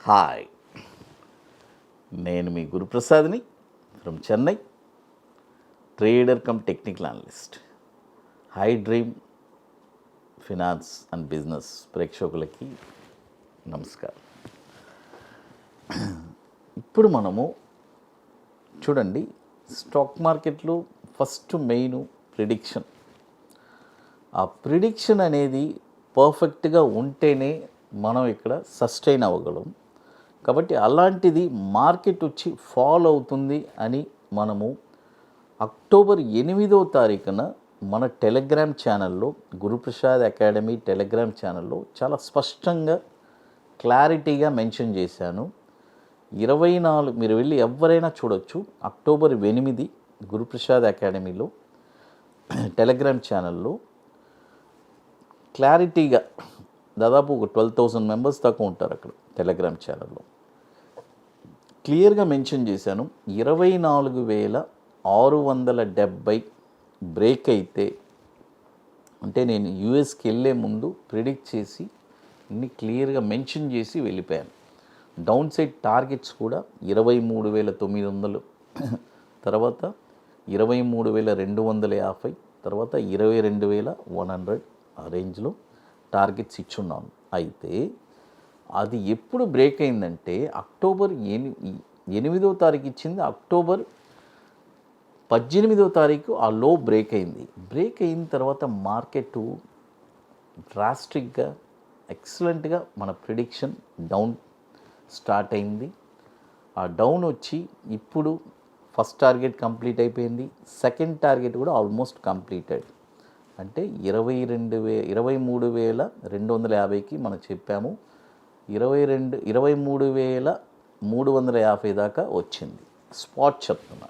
Hi, నేను మీ గురుప్రసాద్ని from Chennai, trader cum technical analyst. Hi dream finance and business ప్రేక్షకులకి నమస్కారం. ఇప్పుడు మనము చూడండి, స్టాక్ మార్కెట్లో ఫస్ట్ మెయిన్ ప్రిడిక్షన్. ఆ ప్రిడిక్షన్ అనేది పర్ఫెక్ట్గా ఉంటేనే మనం ఇక్కడ సస్టైన్ అవ్వగలం. కాబట్టి అలాంటిది మార్కెట్ వచ్చి ఫాల్ అవుతుంది అని మనము అక్టోబర్ 8వ తారీఖున మన టెలిగ్రామ్ ఛానల్లో, గురుప్రసాద్ అకాడమీ టెలిగ్రామ్ ఛానల్లో చాలా స్పష్టంగా క్లారిటీగా మెన్షన్ చేశాను. 24 మీరు వెళ్ళి ఎవరైనా చూడొచ్చు. అక్టోబర్ 8 గురుప్రసాద్ అకాడమీలో టెలిగ్రామ్ ఛానల్లో క్లారిటీగా దాదాపు ఒక 12,000 మెంబర్స్ దాకా ఉంటారు అక్కడ టెలిగ్రామ్ ఛానల్లో. క్లియర్గా మెన్షన్ చేశాను, 24,670 బ్రేక్ అయితే, అంటే నేను యూఎస్కి వెళ్ళే ముందు ప్రిడిక్ట్ చేసి ఇన్ని క్లియర్గా మెన్షన్ చేసి వెళ్ళిపోయాను. డౌన్ సైడ్ టార్గెట్స్ కూడా 23,900, తర్వాత 23,250, తర్వాత 22,100 ఆ రేంజ్లో టార్గెట్స్ ఇచ్చున్నాను. అయితే అది ఎప్పుడు బ్రేక్ అయిందంటే అక్టోబర్ 8వ తారీఖు ఇచ్చింది, అక్టోబర్ 18వ తారీఖు ఆ లో బ్రేక్ అయింది. బ్రేక్ అయిన తర్వాత మార్కెట్ డ్రాస్టిక్గా ఎక్సలెంట్గా మన ప్రిడిక్షన్ డౌన్ స్టార్ట్ అయింది. ఆ డౌన్ వచ్చి ఇప్పుడు ఫస్ట్ టార్గెట్ కంప్లీట్ అయిపోయింది, సెకండ్ టార్గెట్ కూడా ఆల్మోస్ట్ కంప్లీటెడ్. అంటే 23,250కి మనం చెప్పాము, 23,350 దాకా వచ్చింది. స్పాట్ చెప్తున్నా.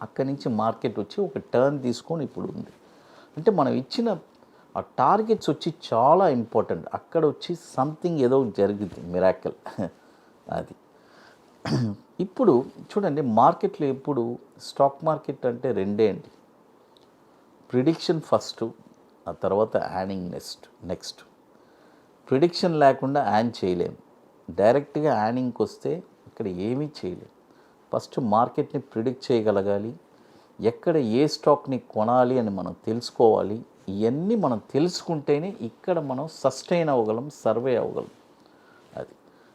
అక్కడి నుంచి మార్కెట్ వచ్చి ఒక టర్న్ తీసుకొని ఇప్పుడు ఉంది. అంటే మనం ఇచ్చిన ఆ టార్గెట్స్ వచ్చి చాలా ఇంపార్టెంట్. అక్కడ వచ్చి సంథింగ్ ఏదో జరుగుతుంది, మిరాకిల్ అది. ఇప్పుడు చూడండి, మార్కెట్లో ఎప్పుడు స్టాక్ మార్కెట్ అంటే రెండే అండి, ప్రిడిక్షన్ ఫస్ట్, ఆ తర్వాత యానింగ్ నెక్స్ట్. ప్రిడిక్షన్ లేకుండా యాన్ చేయలేము. డైరెక్ట్గా యానింగ్కి వస్తే ఇక్కడ ఏమీ చేయలేము. ఫస్ట్ మార్కెట్ని ప్రిడిక్ట్ చేయగలగాలి, ఎక్కడ ఏ స్టాక్ని కొనాలి అని మనం తెలుసుకోవాలి. ఇవన్నీ మనం తెలుసుకుంటేనే ఇక్కడ మనం సస్టైన్ అవ్వగలం, సర్వే అవ్వగలం. అది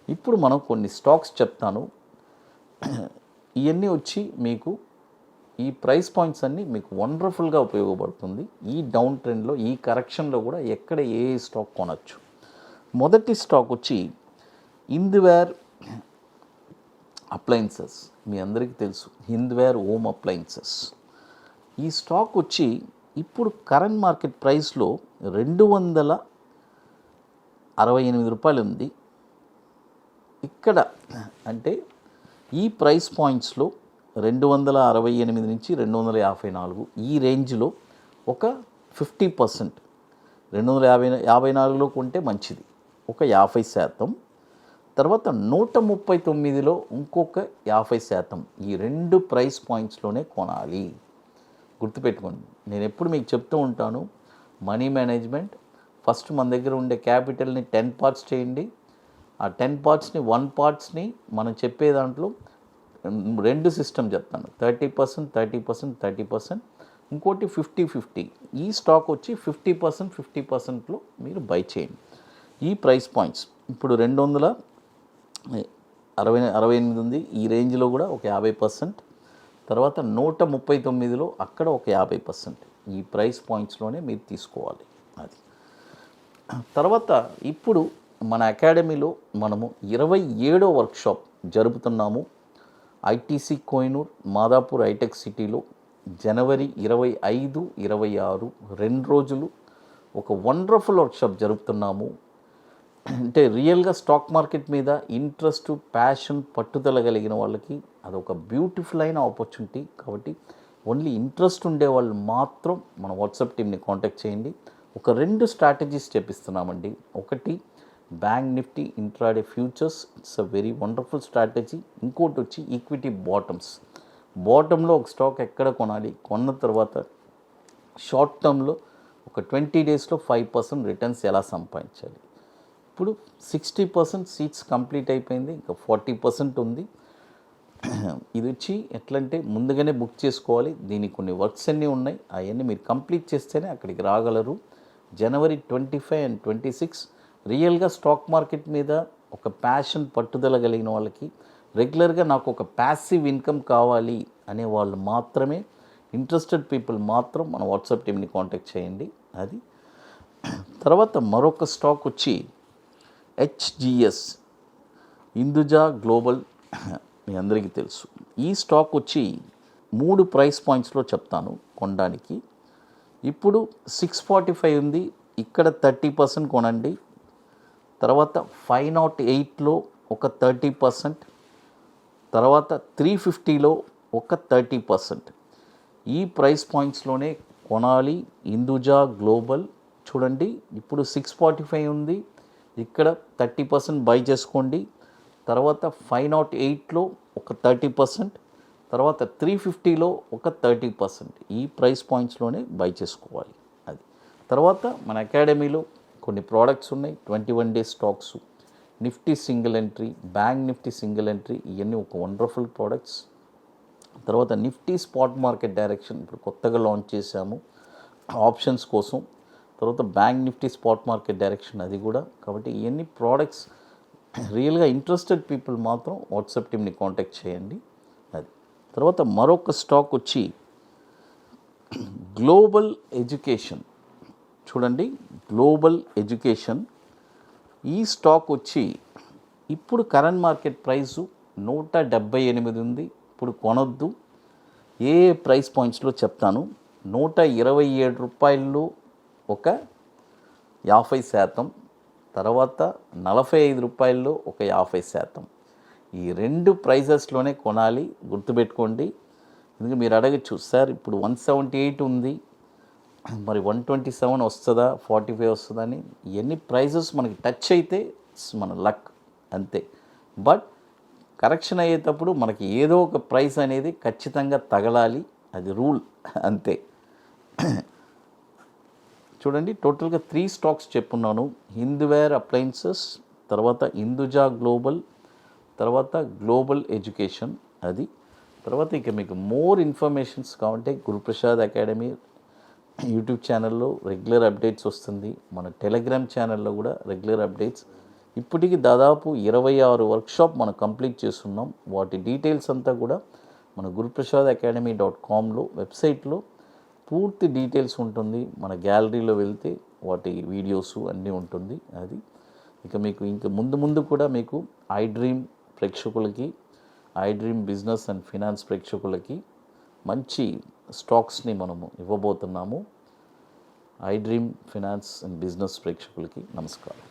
ఇప్పుడు మనం కొన్ని స్టాక్స్ చెప్తాను. ఇవన్నీ వచ్చి మీకు ఈ ప్రైస్ పాయింట్స్ అన్నీ మీకు వండర్ఫుల్గా ఉపయోగపడుతుంది. ఈ డౌన్ ట్రెండ్లో, ఈ కరెక్షన్లో కూడా ఎక్కడ ఏ స్టాక్ కొనచ్చు. మొదటి స్టాక్ వచ్చి హింద్వేర్ అప్లయన్సెస్. మీ అందరికీ తెలుసు, హింద్వేర్ హోమ్ అప్లయన్సెస్. ఈ స్టాక్ వచ్చి ఇప్పుడు కరెంట్ మార్కెట్ ప్రైస్లో 268 రూపాయలు ఉంది. ఇక్కడ అంటే ఈ ప్రైస్ పాయింట్స్లో 268 నుంచి 254 ఈ రేంజ్లో ఒక 50%, 254లో కొంటే మంచిది, ఒక 50%. తర్వాత 139లో ఇంకొక 50%. ఈ రెండు ప్రైస్ పాయింట్స్లోనే కొనాలి. గుర్తుపెట్టుకోండి, నేను ఎప్పుడు మీకు చెప్తూ ఉంటాను, మనీ మేనేజ్మెంట్ ఫస్ట్ మన దగ్గర ఉండే క్యాపిటల్ని 10 పార్ట్స్ చేయండి. ఆ 10 పార్ట్స్ని 1 పార్ట్స్ని మనం చెప్పే దాంట్లో 2 సిస్టమ్ చెప్తాను, 30%, 30%, 30%, ఇంకోటి 50-50. ఈ స్టాక్ వచ్చి 50%లో మీరు బై చేయండి. ఈ ప్రైస్ పాయింట్స్ ఇప్పుడు 268 ఉంది, ఈ రేంజ్లో కూడా ఒక 50%. తర్వాత 139లో అక్కడ ఒక 50%. ఈ ప్రైస్ పాయింట్స్లోనే మీరు తీసుకోవాలి. అది తర్వాత ఇప్పుడు మన అకాడమీలో మనము 27వ వర్క్షాప్ జరుపుతున్నాము. ఐటీసీ కోహినూర్, మాదాపూర్ హైటెక్ సిటీలో జనవరి 25, 26 2 రోజులు ఒక వండర్ఫుల్ వర్క్షాప్ జరుపుతున్నాము. అంటే రియల్గా స్టాక్ మార్కెట్ మీద ఇంట్రెస్ట్, ప్యాషన్, పట్టుదల కలిగిన వాళ్ళకి అదొక బ్యూటిఫుల్ అయిన ఆపర్చునిటీ. కాబట్టి ఓన్లీ ఇంట్రెస్ట్ ఉండే వాళ్ళు మాత్రం మన వాట్సాప్ టీమ్ని కాంటాక్ట్ చేయండి. ఒక 2 స్ట్రాటజీస్ చెప్పిస్తున్నామండి. ఒకటి bank Nifty intraday futures, it's a very wonderful strategy. ఇంకోటి వచ్చి ఈక్విటీ బాటంలో ఒక స్టాక్ ఎక్కడ కొనాలి, కొన్న తర్వాత షార్ట్ టర్మ్లో ఒక 20 డేస్లో 5% రిటర్న్స్ ఎలా సంపాదించాలి. ఇప్పుడు 60% సీట్స్ కంప్లీట్ అయిపోయింది, ఇంకా 40% ఉంది. ఇది వచ్చి ఎట్లంటే ముందుగానే బుక్ చేసుకోవాలి. దీనికి కొన్ని వర్క్స్ అన్నీ ఉన్నాయి, అవన్నీ మీరు కంప్లీట్ చేస్తేనే అక్కడికి రాగలరు. January 25 and 26 రియల్గా స్టాక్ మార్కెట్ మీద ఒక ప్యాషన్ పట్టుదల కలిగిన వాళ్ళకి, రెగ్యులర్గా నాకు ఒక ప్యాసివ్ ఇన్కమ్ కావాలి అనే వాళ్ళు మాత్రమే, ఇంట్రెస్టెడ్ పీపుల్ మాత్రం మన వాట్సాప్ టీమ్ని కాంటాక్ట్ చేయండి. అది తర్వాత మరొక స్టాక్ వచ్చి HGS, హిందూజా గ్లోబల్, మీ అందరికీ తెలుసు. ఈ స్టాక్ వచ్చి 3 ప్రైస్ పాయింట్స్లో చెప్తాను కొనడానికి. ఇప్పుడు 645 ఉంది, ఇక్కడ 30% కొనండి. తర్వాత 508లో ఒక 30%, తర్వాత 350లో ఒక 30%. ఈ ప్రైస్ పాయింట్స్లోనే కొనాలి. హిందూజా గ్లోబల్ చూడండి, ఇప్పుడు 645 ఉంది, ఇక్కడ 30% బై చేసుకోండి. తర్వాత 508లో ఒక 30%, తర్వాత 350లో ఒక 30%. ఈ ప్రైస్ పాయింట్స్లోనే బై చేసుకోవాలి. అది తర్వాత మన అకాడమీలో కొన్ని ప్రోడక్ట్స్ ఉన్నాయి, 21 days stocks, Nifty single entry, bank Nifty single entry, ఇవన్నీ ఒక వండర్ఫుల్ ప్రోడక్ట్స్. తర్వాత నిఫ్టీ స్పాట్ మార్కెట్ డైరెక్షన్ ఇప్పుడు కొత్తగా లాంచ్ చేశాము ఆప్షన్స్ కోసం. తర్వాత bank Nifty spot market direction అది కూడా. కాబట్టి ఇవన్నీ ప్రోడక్ట్స్ రియల్గా ఇంట్రెస్టెడ్ పీపుల్ మాత్రం వాట్సాప్ టీమ్ని కాంటాక్ట్ చేయండి. అది తర్వాత మరొక స్టాక్ వచ్చి గ్లోబల్ ఎడ్యుకేషన్. చూడండి, గ్లోబల్ ఎడ్యుకేషన్ ఈ స్టాక్ వచ్చి ఇప్పుడు కరెంట్ మార్కెట్ ప్రైసు 178 ఉంది. ఇప్పుడు కొనొద్దు. ఏ ప్రైస్ పాయింట్స్లో చెప్తాను. 127 రూపాయలు ఒక 50%, తర్వాత 45 రూపాయల్లో ఒక 50%. ఈ 2 ప్రైజెస్లోనే కొనాలి, గుర్తుపెట్టుకోండి. ఎందుకంటే మీరు అడగచ్చు, సార్ ఇప్పుడు 178 ఉంది, మరి 127 వస్తుందా, 45 వస్తుందా అని. ఇవన్నీ ప్రైజెస్ మనకి టచ్ అయితే మన లక్ అంతే. బట్ కరెక్షన్ అయ్యేటప్పుడు మనకి ఏదో ఒక ప్రైస్ అనేది ఖచ్చితంగా తగలాలి, అది రూల్ అంతే. చూడండి, టోటల్గా 3 స్టాక్స్ చెప్పున్నాను. హిందూవేర్ అప్లయన్సెస్, తర్వాత హిందూజా గ్లోబల్, తర్వాత గ్లోబల్ ఎడ్యుకేషన్. అది తర్వాత ఇక మీకు మోర్ ఇన్ఫర్మేషన్స్ కావాలంటే గురుప్రసాద్ అకాడమీ యూట్యూబ్ ఛానల్లో రెగ్యులర్ అప్డేట్స్ వస్తుంది. మన టెలిగ్రామ్ ఛానల్లో కూడా రెగ్యులర్ అప్డేట్స్. ఇప్పటికి దాదాపు 26 వర్క్షాప్ మనం కంప్లీట్ చేస్తున్నాం. వాటి డీటెయిల్స్ అంతా కూడా మన guruprasadacademy.comలో వెబ్సైట్లో పూర్తి డీటెయిల్స్ ఉంటుంది. మన గ్యాలరీలో వెళ్తే వాటి వీడియోస్ అన్నీ ఉంటుంది. అది ఇక మీకు ఇంకా ముందు కూడా మీకు iDream ప్రేక్షకులకి, iDream బిజినెస్ అండ్ ఫినాన్స్ ప్రేక్షకులకి మంచి స్టాక్స్ని మనము ఇవ్వబోతున్నాము. iDream ఫినాన్స్ అండ్ బిజినెస్ ప్రేక్షకులకి నమస్కారం.